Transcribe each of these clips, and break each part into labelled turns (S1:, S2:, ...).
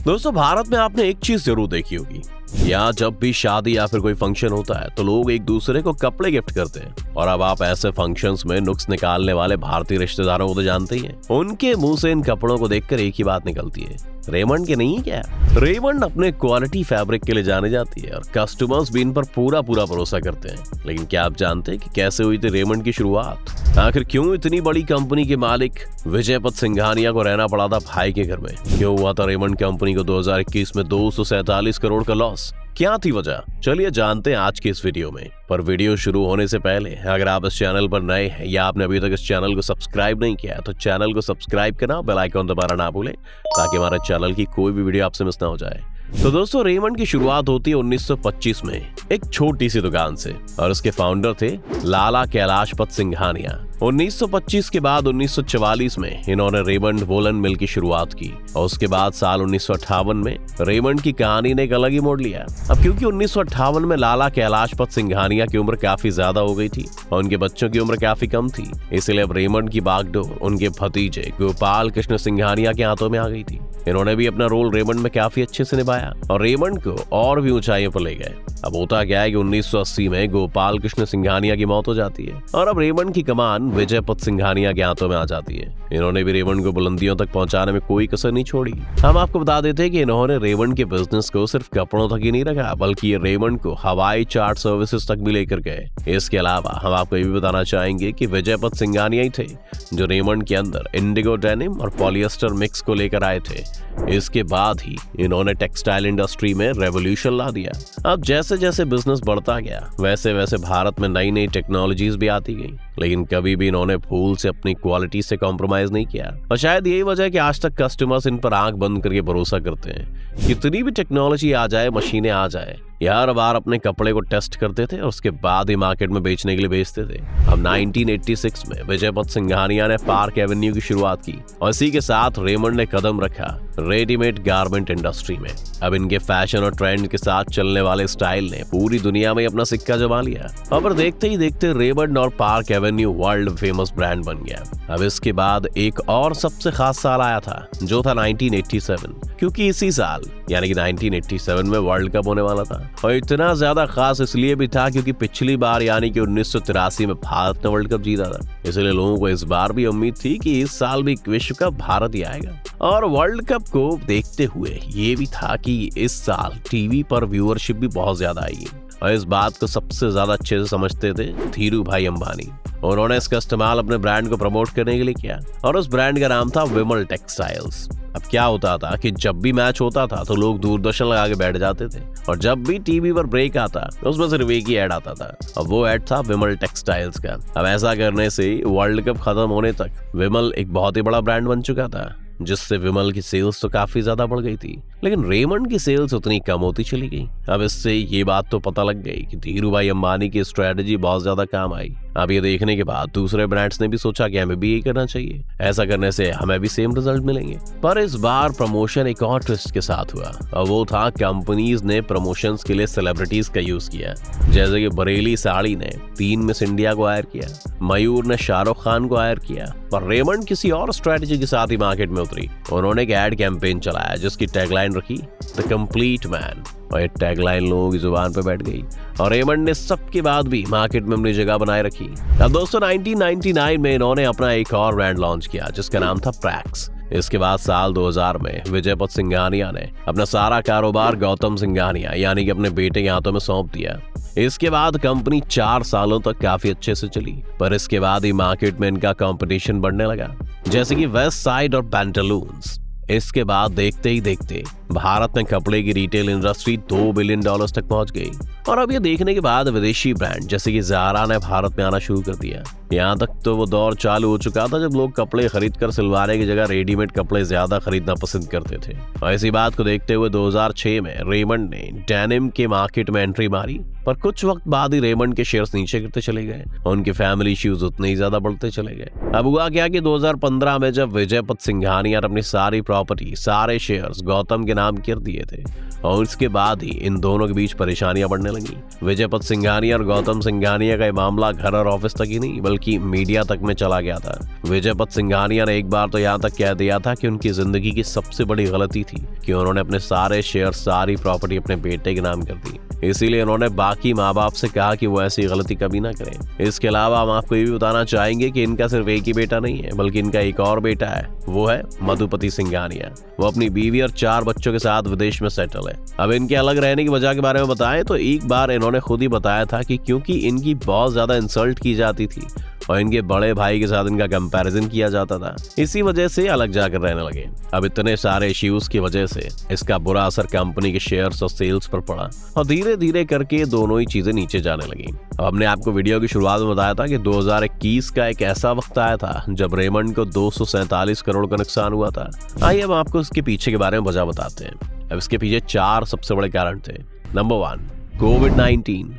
S1: दोस्तों, भारत में आपने एक चीज जरूर देखी होगी, यहाँ जब भी शादी या फिर कोई फंक्शन होता है तो लोग एक दूसरे को कपड़े गिफ्ट करते हैं। और अब आप ऐसे फंक्शंस में नुक्स निकालने वाले भारतीय रिश्तेदारों को तो जानते ही हैं। उनके मुंह से इन कपड़ों को देखकर एक ही बात निकलती है, रेमंड के नहीं है क्या? रेमंड अपने क्वालिटी फैब्रिक के लिए जाने जाती है और कस्टमर्स भी इन पर पूरा भरोसा करते हैं। लेकिन क्या आप जानते हैं कि कैसे हुई थी रेमंड की शुरुआत? आखिर क्यों इतनी बड़ी कंपनी के मालिक विजयपत सिंघानिया को रहना पड़ा था भाई के घर में? क्यों हुआ था रेमंड कंपनी को 2021 में 247 करोड़ का लॉस? क्या थी वजह? चलिए जानते हैं आज के इस वीडियो में। पर वीडियो शुरू होने से पहले अगर आप इस चैनल पर नए हैं या आपने अभी तक इस चैनल को सब्सक्राइब नहीं किया तो चैनल को सब्सक्राइब करना, बेल आइकन दबाना ना भूलें ताकि हमारे चैनल की कोई भी वीडियो आपसे मिस ना हो जाए। तो दोस्तों, रेमंड की शुरुआत होती है 1925 में एक छोटी सी दुकान से और उसके फाउंडर थे लाला कैलाशपत सिंघानिया। 1925 के बाद 1944 में इन्होंने रेमंड वोलन मिल की शुरुआत की और उसके बाद साल 1958 में रेमंड की कहानी ने एक अलग ही मोड़ लिया। अब क्योंकि 1958 में लाला कैलाशपत सिंघानिया की उम्र काफी ज्यादा हो गई थी और उनके बच्चों की उम्र काफी कम थी, इसलिए अब रेमंड की बागडोर उनके भतीजे गोपाल कृष्ण सिंघानिया के हाथों में आ गई थी। इन्होंने भी अपना रोल रेमंड में काफी अच्छे से निभाया और रेमंड को और भी ऊंचाइयों पर ले गए। अब होता क्या है कि 1980 में गोपाल कृष्ण सिंघानिया की मौत हो जाती है और अब रेमंड की कमान विजयपत सिंघानिया के हाथों में आ जाती है। इन्होंने भी रेमंड को बुलंदियों तक पहुंचाने में कोई कसर नहीं छोड़ी। हम आपको बता देते हैं कि इन्होंने रेमंड के बिजनेस को सिर्फ कपड़ों तक ही नहीं रखा, बल्कि ये रेमंड को हवाई चार्ट सर्विसेज तक भी लेकर गए। इसके अलावा हम आपको ये भी बताना चाहेंगे कि विजयपत सिंघानिया ही थे जो रेमंड के अंदर इंडिगो डेनिम और पॉलिएस्टर मिक्स को लेकर आए थे। इसके बाद ही इन्होंने टेक्सटाइल इंडस्ट्री में रेवोल्यूशन ला दिया। अब जैसे जैसे बिजनेस बढ़ता गया वैसे वैसे भारत में नई नई टेक्नोलॉजीज भी आती गई, लेकिन कभी भी इन्होंने भूल से अपनी क्वालिटी से कॉम्प्रोमाइज नहीं किया। और शायद यही वजह है कि आज तक कस्टमर्स इन पर आंख बंद करके भरोसा करते हैं। कितनी भी टेक्नोलॉजी आ जाए, मशीनें आ जाए, हर बार अपने कपड़े को टेस्ट करते थे और उसके बाद ही मार्केट में बेचने के लिए बेचते थे। अब 1986 में विजयपत सिंघानिया ने पार्क एवेन्यू की शुरुआत की और इसी के साथ रेमंड ने कदम रखा रेडीमेड गारमेंट इंडस्ट्री में। अब इनके फैशन और ट्रेंड के साथ चलने वाले स्टाइल ने पूरी दुनिया में अपना सिक्का जमा लिया और देखते ही देखते रेमंड और park Avenue world famous brand बन गया। अब इसके बाद एक और सबसे खास साल आया था जो था 1987, क्योंकि इसी साल यानी कि 1987 में वर्ल्ड कप होने वाला था। और इतना ज्यादा खास इसलिए भी था क्योंकि पिछली बार यानी कि 1983 में भारत ने वर्ल्ड कप जीता था, इसलिए लोगों को इस बार भी उम्मीद थी कि इस साल भी विश्व कप भारत ही आएगा। और वर्ल्ड कप को देखते हुए ये भी था कि इस साल टीवी पर व्यूअरशिप भी बहुत ज्यादा आई और इस बात को सबसे ज्यादा अच्छे से समझते थे धीरू भाई अंबानी। उन्होंने इसका इस्तेमाल अपने ब्रांड को प्रमोट करने के लिए किया और उस ब्रांड का नाम था विमल टेक्सटाइल्स। अब क्या होता था कि जब भी मैच होता था तो लोग दूरदर्शन लगा के बैठ जाते थे और जब भी टीवी पर ब्रेक आता उसमें सिर्फ एक ही ऐड आता था और वो ऐड था विमल टेक्सटाइल्स का। अब ऐसा करने से वर्ल्ड कप खत्म होने तक विमल एक बहुत ही बड़ा ब्रांड बन चुका था, जिससे विमल की सेल्स तो काफी ज्यादा बढ़ गई थी, लेकिन रेमंड की सेल्स उतनी कम होती चली गई। अब इससे ये बात तो पता लग गई कि धीरू भाई अंबानी की स्ट्रेटजी बहुत ज्यादा काम आई। अब ये देखने के बाद दूसरे ब्रांड्स ने भी सोचा कि हमें भी यही करना चाहिए, ऐसा करने से हमें भी सेम रिजल्ट मिलेंगे। पर इस बार प्रमोशन एक और ट्विस्ट के साथ हुआ और वो था कंपनीज ने प्रमोशंस के लिए सेलिब्रिटीज का यूज किया। जैसे कि बरेली साड़ी ने 3 मिस इंडिया को हायर किया, मयूर ने शाहरुख खान को हायर किया, पर रेमंड किसी और स्ट्रेटजी के साथ ही मार्केट में उतरी। उन्होंने एक एड कैंपेन चलाया जिसकी टैगलाइन रखी द कंप्लीट मैन और ये टैगलाइन लोगों की जुबान पे बैठ गई और रेमंड ने सबके बाद भी मार्केट में अपनी जगह बनाए रखी। अब दोस्तों 1999 में इन्होंने अपना एक और ब्रांड लॉन्च किया जिसका नाम था प्रैक्स। इसके बाद साल 2000 में विजयपत सिंघानिया ने अपना सारा कारोबार गौतम सिंघानिया यानी कि अपने बेटे के हाथों में सौंप दिया। इसके बाद कंपनी 4 सालों तक काफी अच्छे से चली, पर इसके बाद ही मार्केट में इनका कंपटीशन बढ़ने लगा, जैसे कि वेस्ट साइड और पैंटालून्स। इसके बाद देखते ही देखते भारत में कपड़े की रिटेल इंडस्ट्री $2 बिलियन तक पहुंच गई और अब ये देखने के बाद विदेशी ब्रांड जैसे कि ज़ारा ने भारत में आना शुरू कर दिया। यहाँ तक तो वो दौर चालू हो चुका था जब लोग कपड़े खरीद कर सिलवाने की जगह रेडीमेड कपड़े ज्यादा खरीदना पसंद करते थे। और इसी बात को देखते हुए 2006 में रेमंड ने डेनिम के मार्केट में एंट्री मारी, पर कुछ वक्त बाद ही रेमंड के शेयर्स नीचे गिरते चले गए और उनके फैमिली इश्यूज उतने ही ज्यादा बढ़ते चले गए। अब हुआ क्या कि 2015 में जब विजयपत सिंघानिया अपनी सारी प्रॉपर्टी, सारे शेयर्स गौतम के नाम कर दिए थे और इसके बाद ही इन दोनों के बीच परेशानियां बढ़ने लगी। विजयपत सिंघानिया और गौतम सिंघानिया का ये मामला घर और ऑफिस तक ही नहीं बल्कि मीडिया तक में चला गया था। विजयपत सिंघानिया ने एक बार तो यहाँ तक कह दिया था कि उनकी जिंदगी की सबसे बड़ी गलती थी कि उन्होंने अपने सारे शेयर, सारी प्रॉपर्टी अपने बेटे के नाम कर दी। इसीलिए उन्होंने बाकी माँ बाप से कहा कि वो ऐसी गलती कभी ना करें। इसके अलावा हम आपको ये भी बताना चाहेंगे कि इनका सिर्फ एक ही बेटा नहीं है बल्कि इनका एक और बेटा है, वो है मधुपति सिंघानिया। वो अपनी बीवी और 4 बच्चों के साथ विदेश में सेटल है। अब इनके अलग रहने की वजह के बारे में बताएं तो एक बार इन्होंने खुद ही बताया था कि क्योंकि इनकी बहुत ज्यादा इंसल्ट की जाती थी और इनके बड़े भाई के साथ इनका कंपैरिजन किया जाता था, इसी वजह से अलग जाकर रहने लगे। अब इतने सारे इश्यूज की वजह से इसका बुरा असर कंपनी के शेयर्स और सेल्स पर पड़ा और धीरे धीरे करके दोनों ही चीजें नीचे जाने लगी। अब हमने आपको वीडियो की शुरुआत में बताया था कि 2021 का एक ऐसा वक्त आया था जब रेमंड को 247 करोड़ का नुकसान हुआ था। आइए अब आपको इसके पीछे के बारे में वजह बताते हैं। अब इसके पीछे 4 सबसे बड़े कारण थे। नंबर 1, कोविड-19।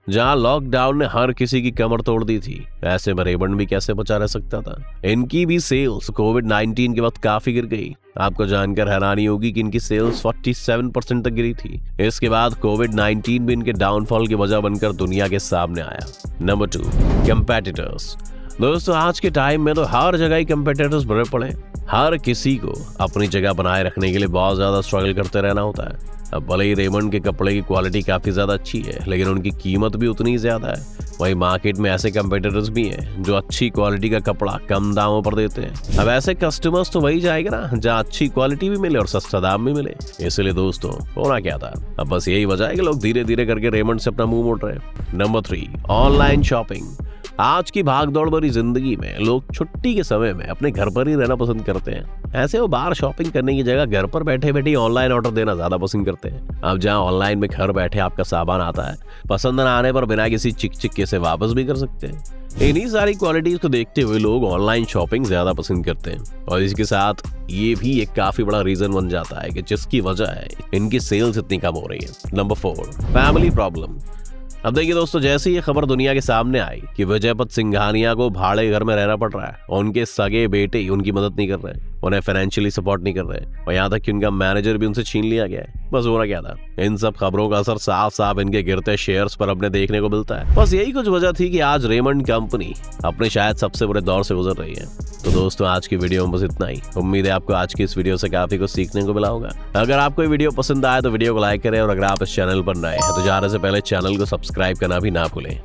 S1: जहां लॉकडाउन ने हर किसी की कमर तोड़ दी थी, ऐसे में रेमंड भी कैसे बचा रह सकता था। इनकी भी सेल्स कोविड-19 के वक्त काफी गिर गई। आपको जानकर हैरानी होगी कि इनकी सेल्स 47% तक गिरी थी। इसके बाद कोविड-19 भी इनके डाउनफॉल की वजह बनकर दुनिया के सामने आया। Number 2, competitors. दोस्तों आज के टाइम में तो हर जगह ही कंपेटिटर्स भरे पड़े। हर किसी को अपनी जगह बनाए रखने के लिए बहुत ज्यादा स्ट्रगल करते रहना होता है। अब भले ही रेमंड के कपड़े की क्वालिटी काफी ज्यादा अच्छी है लेकिन उनकी कीमत भी उतनी ही ज्यादा है। वहीं मार्केट में ऐसे कंपेटिटर्स भी हैं जो अच्छी क्वालिटी का कपड़ा कम दामों पर देते हैं। अब ऐसे कस्टमर्स तो वही जाएगा ना जहाँ अच्छी क्वालिटी भी मिले और सस्ता दाम भी मिले। इसलिए दोस्तों होना क्या था, अब बस यही वजह है कि लोग धीरे धीरे करके रेमंड से अपना मुंह मोड़ रहे हैं। Number 3, online shopping. आज की भागदौड़ भरी जिंदगी में लोग छुट्टी के समय में अपने घर पर ही रहना पसंद करते हैं। ऐसे वो बाहर शॉपिंग करने की जगह घर पर बैठे बैठे ऑनलाइन ऑर्डर देना ज्यादा पसंद करते हैं। अब जहां ऑनलाइन में घर बैठे आपका सामान आता है, पसंद न आने पर बिना किसी चिक चिक्के से वापस भी कर सकते हैं। इन्हीं सारी क्वालिटीज को देखते हुए लोग ऑनलाइन शॉपिंग ज्यादा पसंद करते हैं और इसके साथ ये भी एक काफी बड़ा रीजन बन जाता है कि जिसकी वजह है इनकी सेल्स इतनी कम हो रही है। Number 4, family problem. अब देखिए दोस्तों, जैसे ये खबर दुनिया के सामने आई कि विजयपत सिंघानिया को भाड़े घर में रहना पड़ रहा है और उनके सगे बेटे ही उनकी मदद नहीं कर रहे, उन्हें फाइनेंशियली सपोर्ट नहीं कर रहे और यहाँ तक कि उनका मैनेजर भी उनसे छीन लिया गया है। बस हो रहा क्या था, इन सब खबरों का असर साफ साफ इनके गिरते शेयर्स पर अपने देखने को मिलता है। बस यही कुछ वजह थी कि आज रेमंड कंपनी अपने शायद सबसे बुरे दौर से गुजर रही है। तो दोस्तों आज की वीडियो में बस इतना ही। उम्मीद है आपको आज की इस वीडियो से काफी कुछ सीखने को मिला होगा। अगर आपको ये वीडियो पसंद आए तो वीडियो को लाइक करें और अगर आप इस चैनल पर नए हैं तो जाने से पहले चैनल को सब्सक्राइब करना भी ना भूलें।